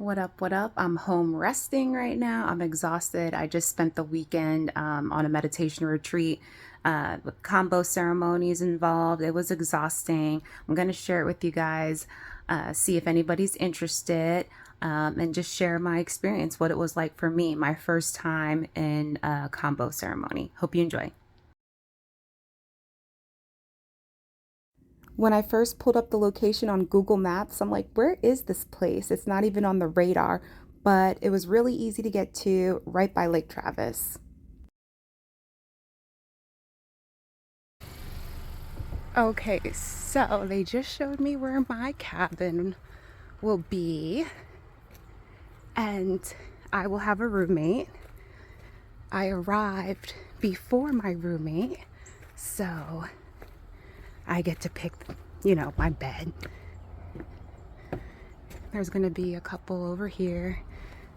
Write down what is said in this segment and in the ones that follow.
What up, what up? I'm home resting right now. I'm exhausted. I just spent the weekend on a meditation retreat with Kambo ceremonies involved. It was exhausting. I'm going to share it with you guys, see if anybody's interested, and just share my experience, what it was like for me, my first time in a Kambo ceremony. Hope you enjoy. When I first pulled up the location on Google Maps, I'm like, where is this place? It's not even on the radar, but it was really easy to get to, right by Lake Travis. Okay, so they just showed me where my cabin will be, and I will have a roommate. I arrived before my roommate, so I get to pick, my bed. There's gonna be a couple over here,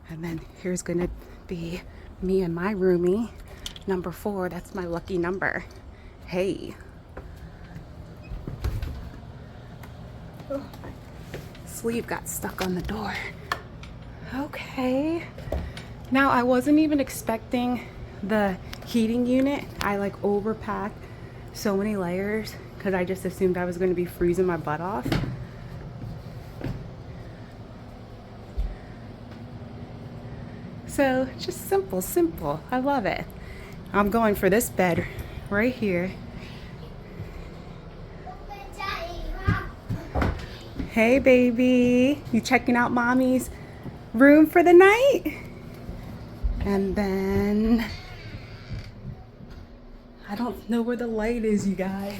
and then here's gonna be me and my roomie, number 4. That's my lucky number. Hey. Oh, sleeve got stuck on the door. Okay. Now I wasn't even expecting the heating unit. I like overpacked so many layers because I just assumed I was going to be freezing my butt off. So just simple. I love it. I'm going for this bed right here. Hey baby, you checking out mommy's room for the night? And then I don't know where the light is, you guys.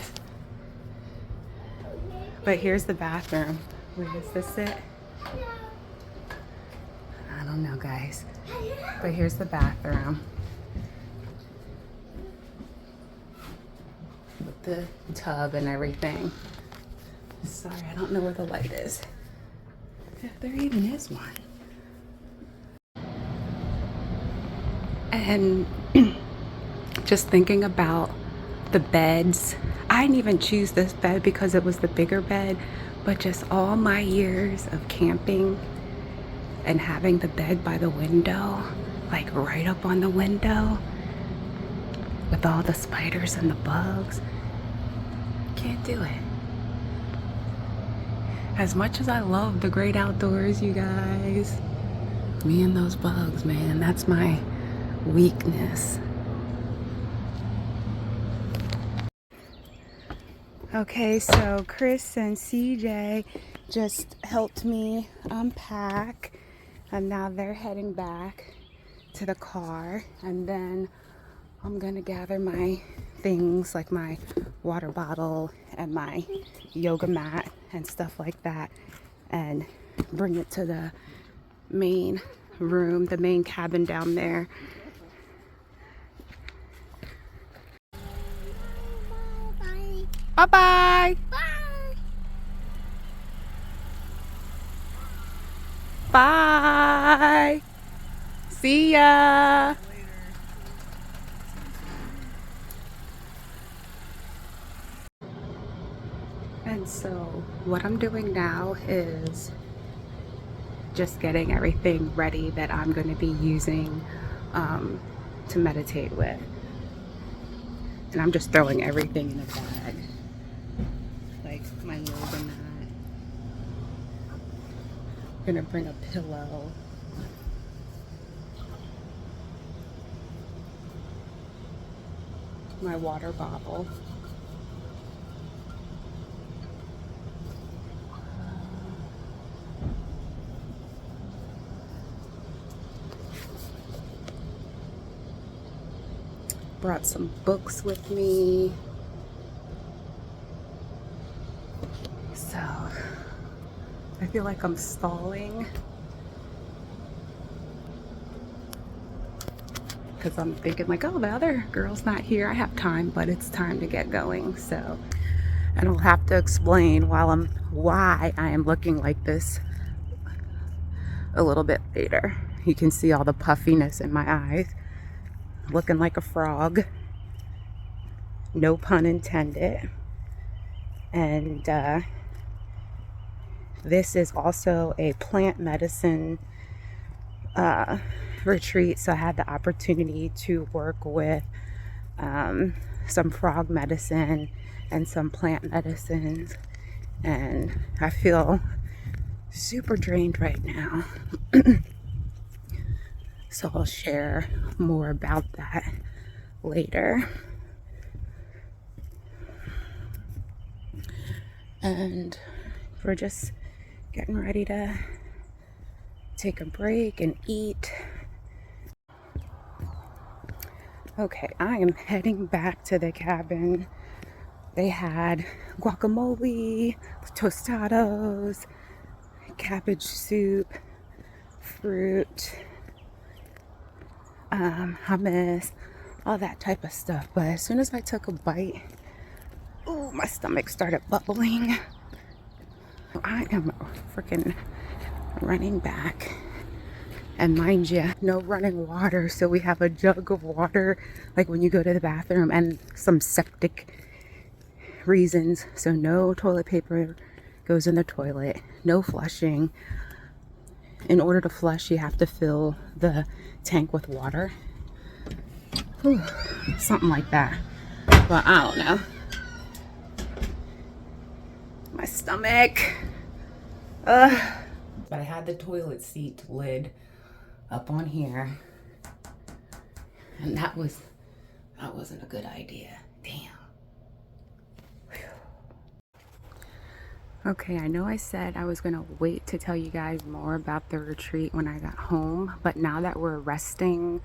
But here's the bathroom. Where does this sit? I don't know, guys. But here's the bathroom. With the tub and everything. Sorry, I don't know where the light is. If there even is one. And just thinking about the beds. I didn't even choose this bed because it was the bigger bed, but just all my years of camping and having the bed by the window, like right up on the window, with all the spiders and the bugs. Can't do it. As much as I love the great outdoors, you guys, me and those bugs, man, that's my weakness. Okay, so Chris and CJ just helped me unpack, and now they're heading back to the car, and then I'm gonna gather my things like my water bottle and my yoga mat and stuff like that, and bring it to the main room, the main cabin down there. Bye-bye. Bye. Bye. See ya. And so what I'm doing now is just getting everything ready that I'm going to be using to meditate with. And I'm just throwing everything in a bag. Like my yoga mat. I'm gonna bring a pillow. My water bottle. Brought some books with me. So I feel like I'm stalling because I'm thinking like, oh, the other girl's not here. I have time, but it's time to get going. So, and I'll have to explain why I am looking like this a little bit later. You can see all the puffiness in my eyes. Looking like a frog. No pun intended. And This is also a plant medicine retreat, so I had the opportunity to work with some frog medicine and some plant medicines, and I feel super drained right now. So I'll share more about that later. And we're just getting ready to take a break and eat. Okay, I am heading back to the cabin. They had guacamole, tostados, cabbage soup, fruit, hummus, all that type of stuff. But as soon as I took a bite, ooh, my stomach started bubbling. I am freaking running back. And mind you, no running water, so we have a jug of water like when you go to the bathroom, and some septic reasons, so no toilet paper goes in the toilet, no flushing. In order to flush, you have to fill the tank with water. Whew, something like that, but I don't know. My stomach. But I had the toilet seat lid up on here, and that wasn't a good idea. Damn. Okay, I know I said I was gonna wait to tell you guys more about the retreat when I got home, but now that we're resting,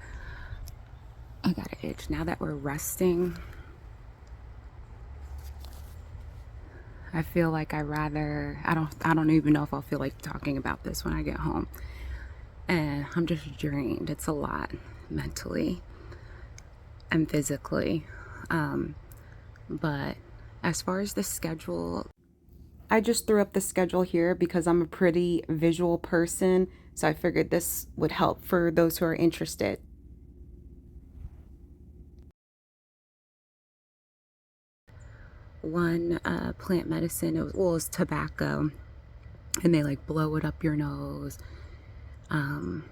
I got an itch. Now that we're resting, I feel like I don't even know if I'll feel like talking about this when I get home. And I'm just drained. It's a lot mentally and physically. But as far as the schedule, I just threw up the schedule here because I'm a pretty visual person. So I figured this would help for those who are interested. One plant medicine, was tobacco. And they like blow it up your nose. And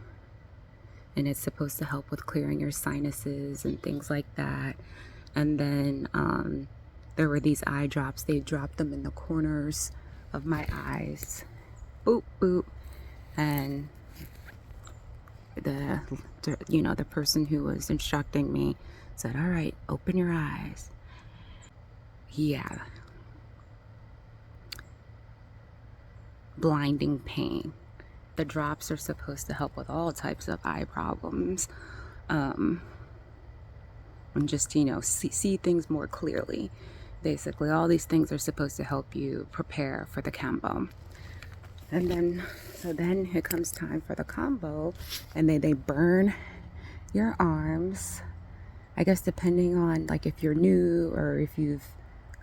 it's supposed to help with clearing your sinuses and things like that. And then there were these eye drops. They dropped them in the corners of my eyes. Boop, boop. And the person who was instructing me said, all right, open your eyes. Yeah. Blinding pain. The drops are supposed to help with all types of eye problems, and just see things more clearly. Basically, all these things are supposed to help you prepare for the Kambo. And then it comes time for the Kambo, and they burn your arms. I guess depending on like if you're new or if you're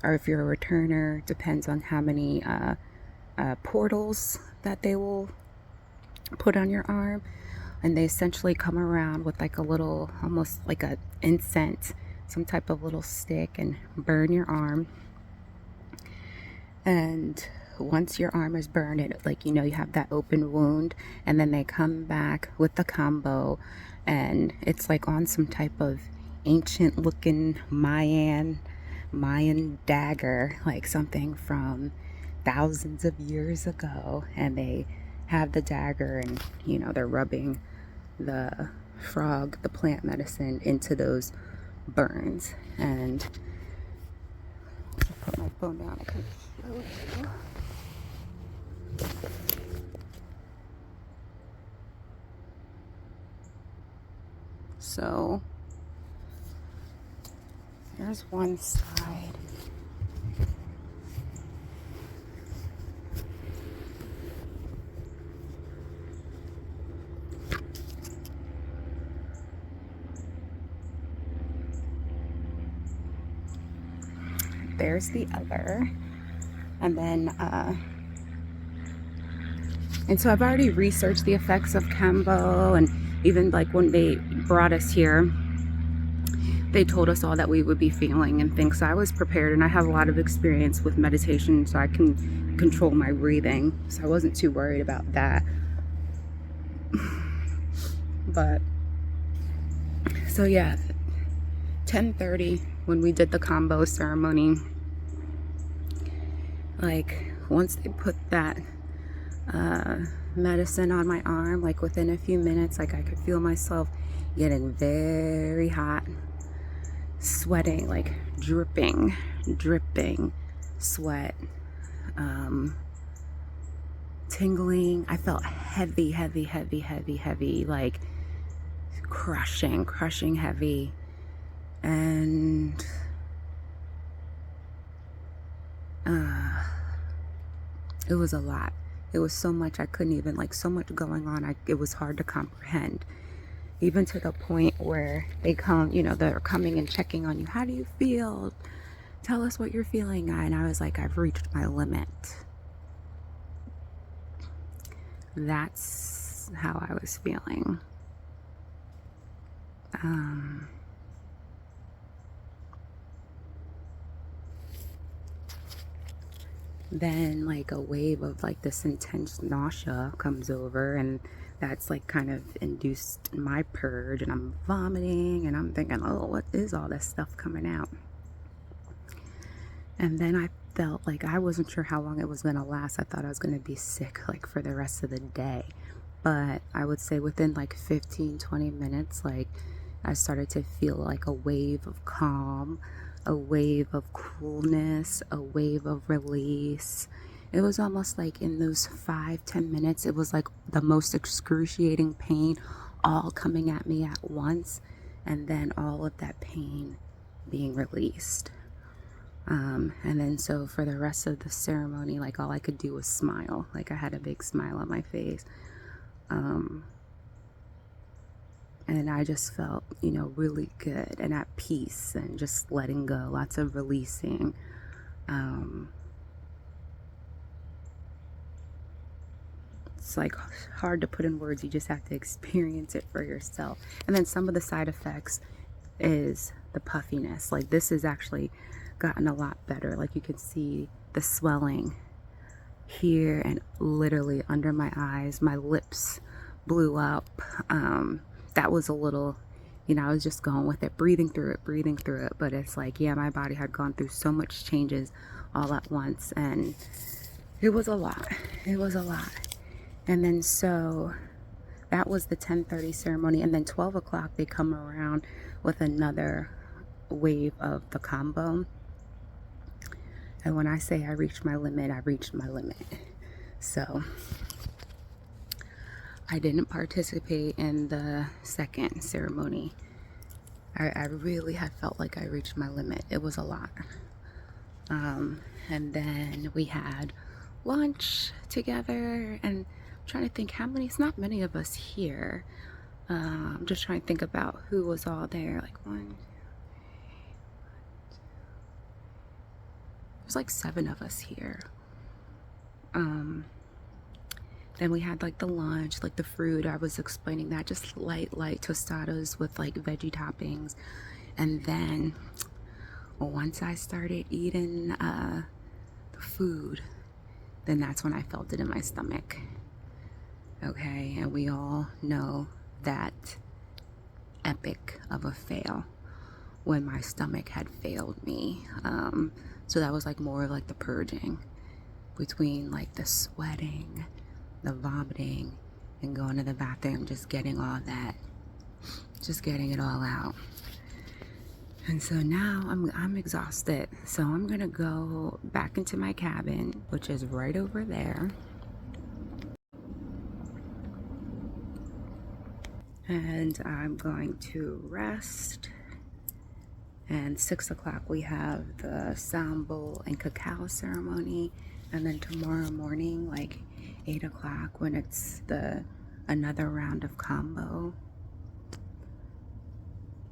a returner, depends on how many portals that they will put on your arm. And they essentially come around with like a little, almost like a incense, some type of little stick, and burn your arm. And once your arm is burned, you have that open wound, and then they come back with the Kambo, and it's like on some type of ancient looking Mayan dagger, like something from thousands of years ago. And they have the dagger, and they're rubbing the plant medicine into those burns. And I'll put my phone down, I can show you. So here's one side. There's the other. And then and so I've already researched the effects of Kambo, and even like when they brought us here, they told us all that we would be feeling and things. So I was prepared, and I have a lot of experience with meditation, so I can control my breathing, so I wasn't too worried about that. But so yeah, 10:30 when we did the Kambo ceremony, like once they put that medicine on my arm, like within a few minutes, like I could feel myself getting very hot, sweating, like dripping sweat, tingling. I felt heavy, like crushing heavy. And it was a lot. It was so much, I couldn't even, like, so much going on. It was hard to comprehend. Even to the point where they come, you know, they're coming and checking on you. How do you feel? Tell us what you're feeling. And I was like, I've reached my limit. That's how I was feeling. Then like a wave of like this intense nausea comes over, and that's like kind of induced my purge, and I'm vomiting, and I'm thinking, oh, what is all this stuff coming out? And then I felt like I wasn't sure how long it was going to last. I thought I was going to be sick like for the rest of the day, but I would say within like 15-20 minutes, like I started to feel like a wave of calm, a wave of coolness, a wave of release. It was almost like in those 5-10 minutes, it was like the most excruciating pain all coming at me at once, and then all of that pain being released. And then so for the rest of the ceremony, like all I could do was smile. Like I had a big smile on my face. And I just felt, you know, really good and at peace and just letting go, lots of releasing. It's like hard to put in words. You just have to experience it for yourself. And then some of the side effects is the puffiness. Like this has actually gotten a lot better. Like you can see the swelling here and literally under my eyes. My lips blew up. That was a little, you know, I was just going with it, breathing through it. But it's like, yeah, my body had gone through so much changes all at once, and it was a lot. And then so that was the 10:30 ceremony, and then 12 o'clock they come around with another wave of the Kambo. And when I say I reached my limit, I reached my limit. So I didn't participate in the second ceremony. I really had felt like I reached my limit. It was a lot. And then we had lunch together, and I'm trying to think how many, it's not many of us here. I'm just trying to think about who was all there. Like there's like 7 of us here. Then we had like the lunch, like the fruit, I was explaining that, just light tostadas with like veggie toppings. And then once I started eating the food, then that's when I felt it in my stomach. Okay, and we all know that epic of a fail when my stomach had failed me. So that was like more of like the purging between like the sweating, the vomiting, and going to the bathroom, just getting all that, just getting it all out. And so now I'm exhausted, so I'm gonna go back into my cabin, which is right over there, and I'm going to rest. And 6 o'clock we have the sound bowl and cacao ceremony, and then tomorrow morning, like 8 o'clock, when it's another round of Kambo.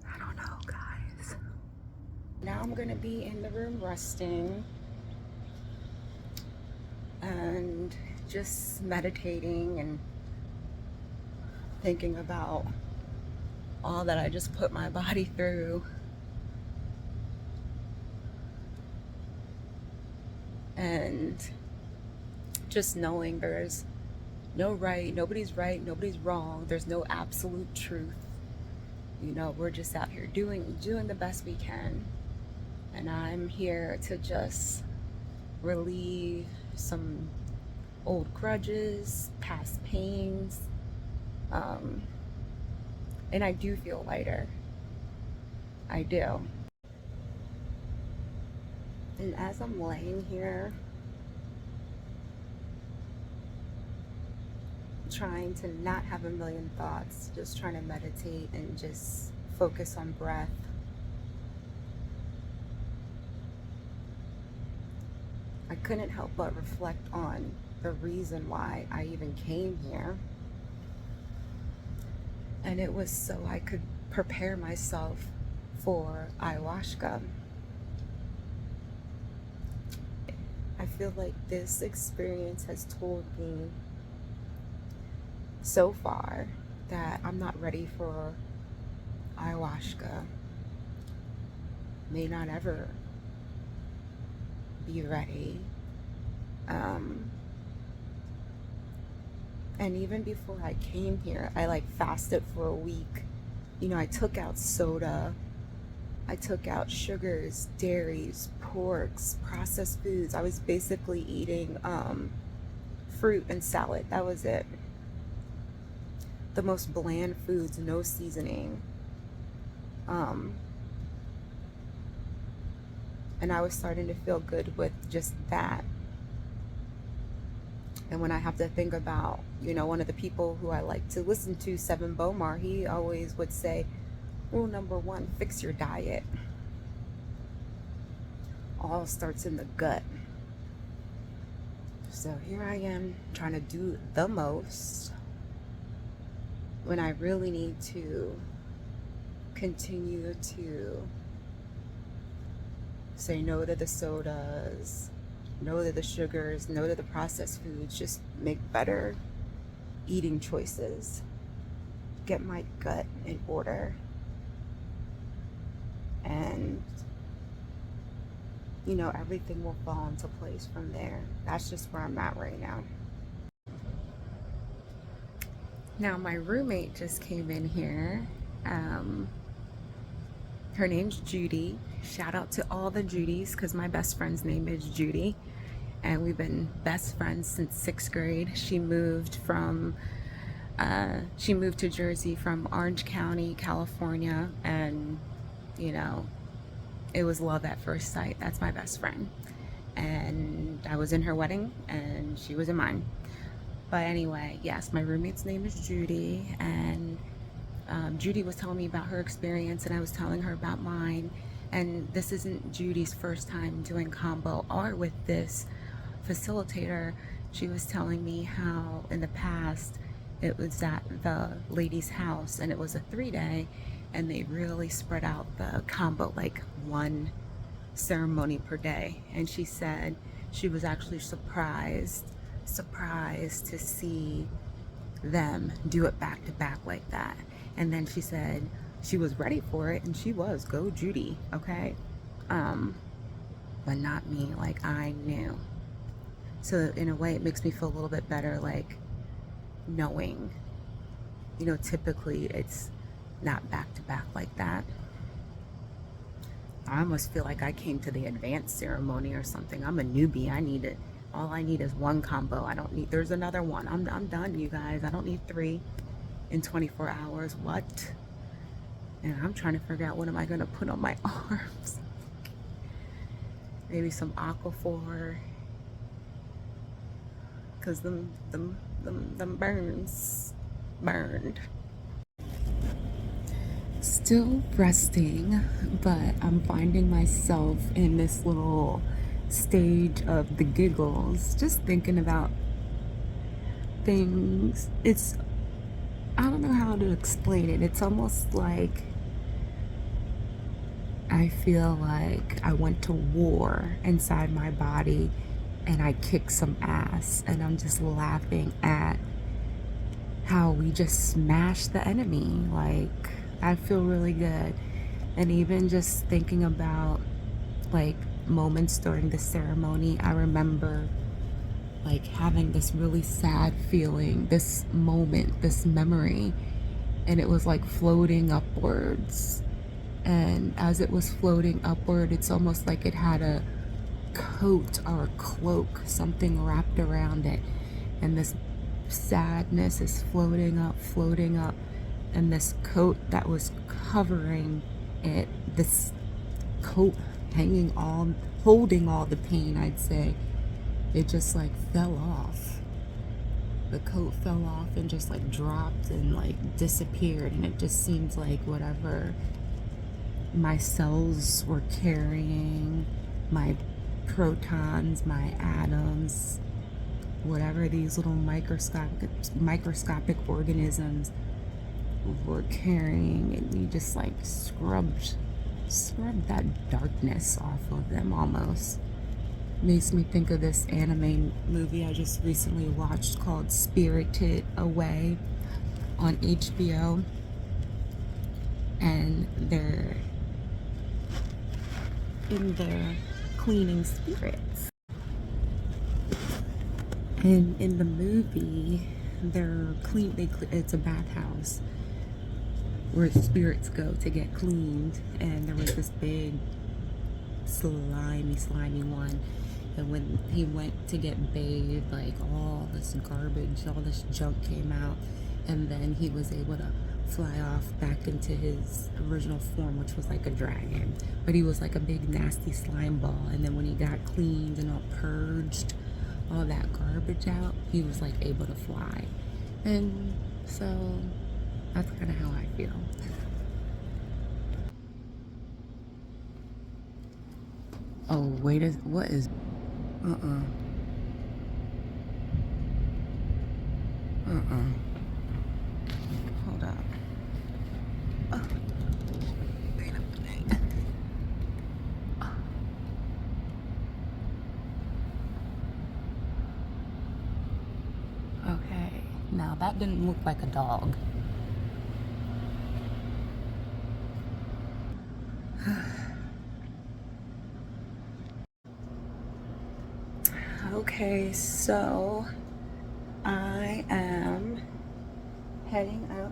I don't know, guys. Now I'm gonna be in the room resting and just meditating and thinking about all that I just put my body through. And just knowing there's no right, nobody's right, nobody's wrong, there's no absolute truth. You know, we're just out here doing the best we can. And I'm here to just relieve some old grudges, past pains. And I do feel lighter. I do. And as I'm laying here, trying to not have a million thoughts, just trying to meditate and just focus on breath. I couldn't help but reflect on the reason why I even came here. And it was so I could prepare myself for ayahuasca. I feel like this experience has told me so far that I'm not ready for ayahuasca. May not ever be ready. And even before I came here, I like fasted for a week. You know, I took out soda, I took out sugars, dairies, porks, processed foods. I was basically eating fruit and salad. That was it. The most bland foods, no seasoning. And I was starting to feel good with just that. And when I have to think about, you know, one of the people who I like to listen to, Seven Bomar, he always would say, rule number one, fix your diet. All starts in the gut. So here I am trying to do the most when I really need to continue to say no to the sodas, no to the sugars, no to the processed foods, just make better eating choices, get my gut in order, and you know, everything will fall into place from there. That's just where I'm at right now. Now my roommate just came in here. Her name's Judy. Shout out to all the Judys, because my best friend's name is Judy. And we've been best friends since 6th grade. She moved to Jersey from Orange County, California. And, you know, it was love at first sight. That's my best friend. And I was in her wedding and she was in mine. But anyway, yes, my roommate's name is Judy. And Judy was telling me about her experience and I was telling her about mine. And this isn't Judy's first time doing Kambo or with this facilitator. She was telling me how in the past it was at the lady's house and it was a 3-day and they really spread out the Kambo, like one ceremony per day. And she said she was actually surprised to see them do it back to back like that. And then she said she was ready for it, and she was. Go Judy, okay? But not me. Like, I knew. So in a way it makes me feel a little bit better, like knowing, you know, typically it's not back to back like that. I almost feel like I came to the advanced ceremony or something. I'm a newbie. All I need is one Kambo. I don't need, there's another one. I'm done, you guys. I don't need 3 in 24 hours. What? And I'm trying to figure out what am I going to put on my arms. Maybe some Aquaphor. Because them burns burned. Still resting, but I'm finding myself in this little stage of the giggles, just thinking about things. I don't know how to explain it. It's almost like I feel like I went to war inside my body and I kicked some ass, and I'm just laughing at how we just smashed the enemy. Like, I feel really good. And even just thinking about like moments during the ceremony, I remember like having this really sad feeling, this moment, this memory, and it was like floating upwards. And as it was floating upward, it's almost like it had a coat or a cloak, something wrapped around it, and this sadness is floating up, and this coat that was covering it, this coat holding all the pain, I'd say, it just like fell off. The coat fell off and just like dropped and like disappeared, and it just seems like whatever my cells were carrying, my protons, my atoms, whatever these little microscopic organisms were carrying, and you just like scrubbed that darkness off of them almost. Makes me think of this anime movie I just recently watched called Spirited Away on HBO, and they're in there cleaning spirits. And in the movie, it's a bathhouse where spirits go to get cleaned, and there was this big slimy one, and when he went to get bathed, like all this garbage, all this junk came out, and then he was able to fly off back into his original form, which was like a dragon, but he was like a big nasty slime ball. And then when he got cleaned and all purged all that garbage out, he was like able to fly. And so that's kind of how I feel. Oh wait, what is hold up. Oh, wait a minute. Okay, now that didn't look like a dog. Okay, so I am heading up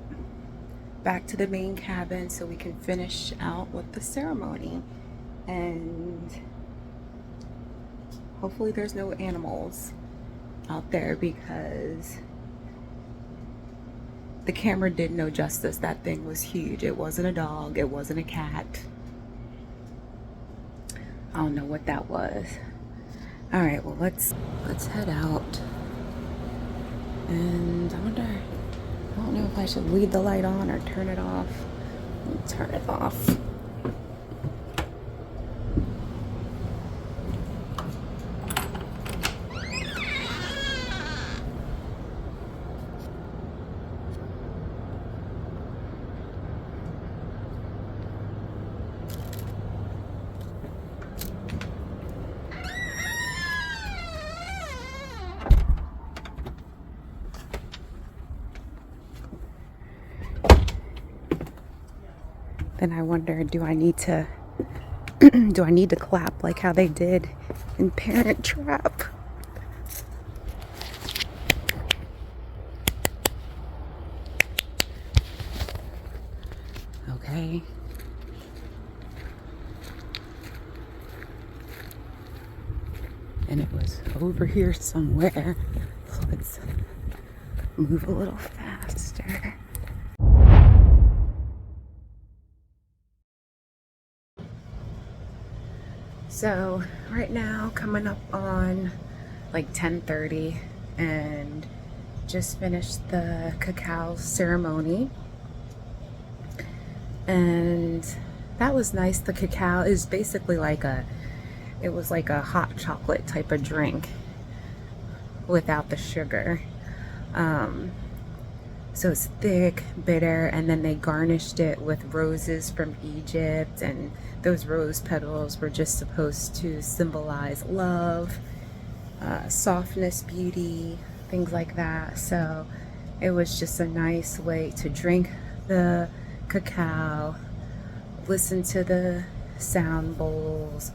back to the main cabin so we can finish out with the ceremony, and hopefully there's no animals out there, because the camera did no justice. That thing was huge. It wasn't a dog, it wasn't a cat. I don't know what that was. All right, well, let's head out. And I don't know if I should leave the light on or turn it off. Let me turn it off. Then I wonder, do I need to clap like how they did in Parent Trap? Okay. And it was over here somewhere. So let's move a little faster. So right now, coming up on like 10:30, and just finished the cacao ceremony, and that was nice. The cacao is basically like it was like a hot chocolate type of drink without the sugar. So it's thick, bitter, and then they garnished it with roses from Egypt, and those rose petals were just supposed to symbolize love, softness, beauty, things like that. So it was just a nice way to drink the cacao, listen to the sound bowls,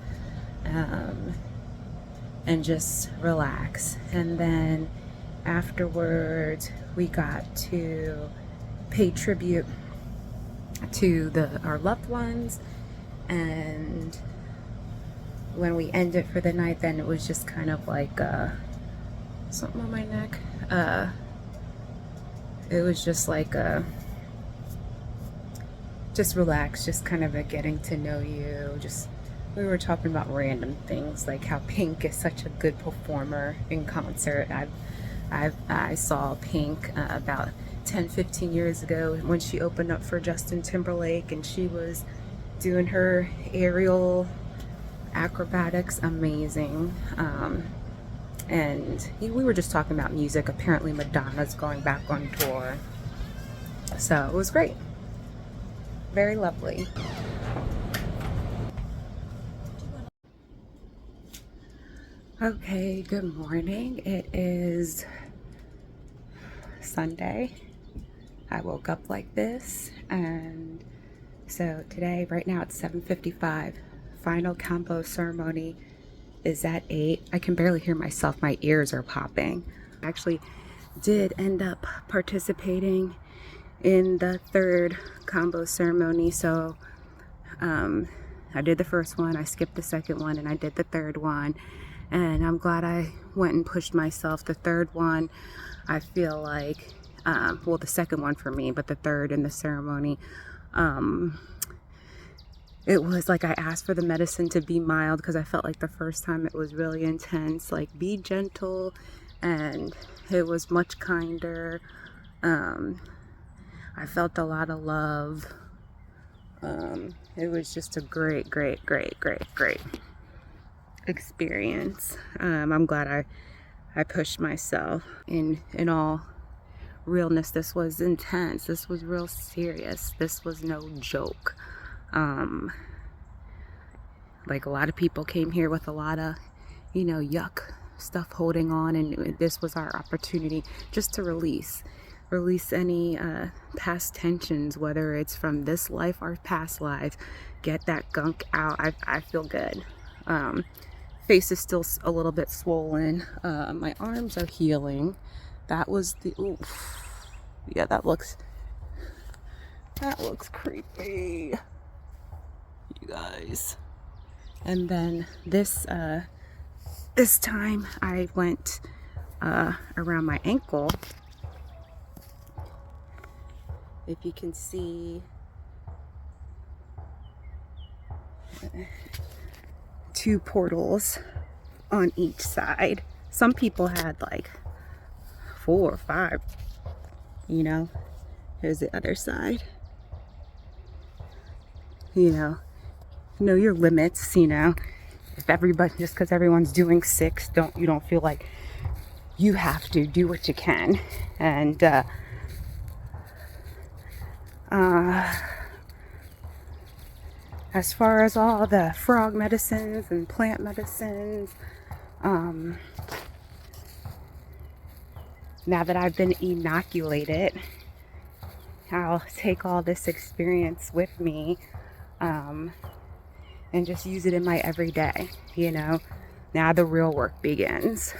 and just relax. And then afterwards, we got to pay tribute to our loved ones. And when we ended for the night, then it was just kind of like something on my neck. It was just like just relax, just kind of a getting to know you. Just we were talking about random things, like how Pink is such a good performer in concert. I saw Pink about 10-15 years ago when she opened up for Justin Timberlake, and she was doing her aerial acrobatics, amazing. And we were just talking about music. Apparently Madonna's going back on tour, so it was great, very lovely. Okay, good morning. It is Sunday. I woke up like this, and so today, right now it's 7:55. Final Kambo ceremony is at 8. I can barely hear myself. My ears are popping. I actually did end up participating in the third Kambo ceremony. So I did the first one, I skipped the second one, and I did the third one. And I'm glad I went and pushed myself. The third one, I feel like, well, the second one for me, but the third in the ceremony, it was like I asked for the medicine to be mild, because I felt like the first time it was really intense, like be gentle, and it was much kinder. I felt a lot of love. It was just a great experience. I'm glad I pushed myself. In all realness, this was intense. This was real serious. This was no joke. Like a lot of people came here with a lot of, yuck stuff holding on, and this was our opportunity just to release any past tensions, whether it's from this life or past lives. Get that gunk out. I feel good. Face is still a little bit swollen. My arms are healing. That was the oof. Yeah, that looks creepy, you guys. And then this time I went around my ankle. If you can see, 2 portals on each side. Some people had like 4 or 5. Here's the other side. Know your limits. If everybody, just because everyone's doing 6, you don't feel like you have to do what you can. And as far as all the frog medicines and plant medicines, now that I've been inoculated, I'll take all this experience with me, and just use it in my everyday. Now the real work begins.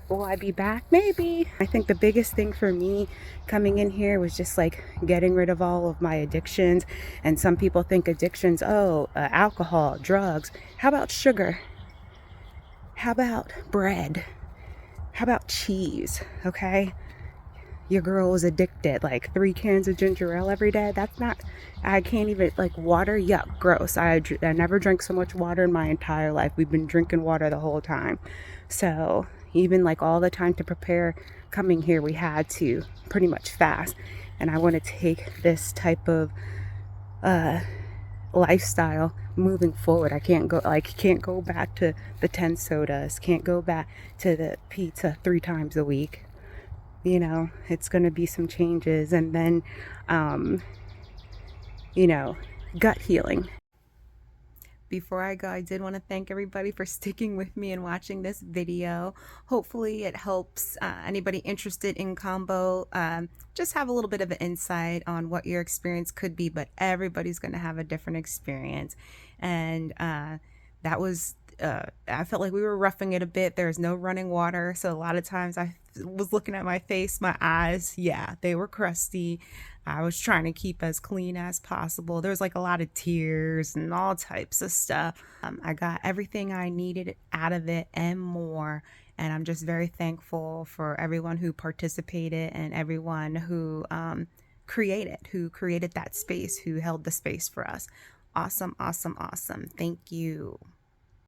Will I be back? Maybe. I think the biggest thing for me coming in here was just like getting rid of all of my addictions. And some people think addictions, alcohol, drugs. How about sugar? How about bread? How about cheese? Okay, your girl was addicted, like 3 cans of ginger ale every day. That's not, I can't even, like, water, yuck, gross. I never drank so much water in my entire life. We've been drinking water the whole time. So even like all the time to prepare coming here, we had to pretty much fast. And I want to take this type of lifestyle moving forward. I can't go back to the 10 sodas, can't go back to the pizza 3 times a week. It's going to be some changes. And then gut healing. Before I go, I did want to thank everybody for sticking with me and watching this video. Hopefully it helps anybody interested in Kambo just have a little bit of an insight on what your experience could be, but everybody's going to have a different experience. And that was I felt like we were roughing it a bit. There's no running water, so a lot of times I was looking at my face, my eyes, yeah, they were crusty. I was trying to keep as clean as possible. There was like a lot of tears and all types of stuff. I got everything I needed out of it and more. And I'm just very thankful for everyone who participated and everyone who who created that space, who held the space for us. Awesome, awesome, awesome. Thank you.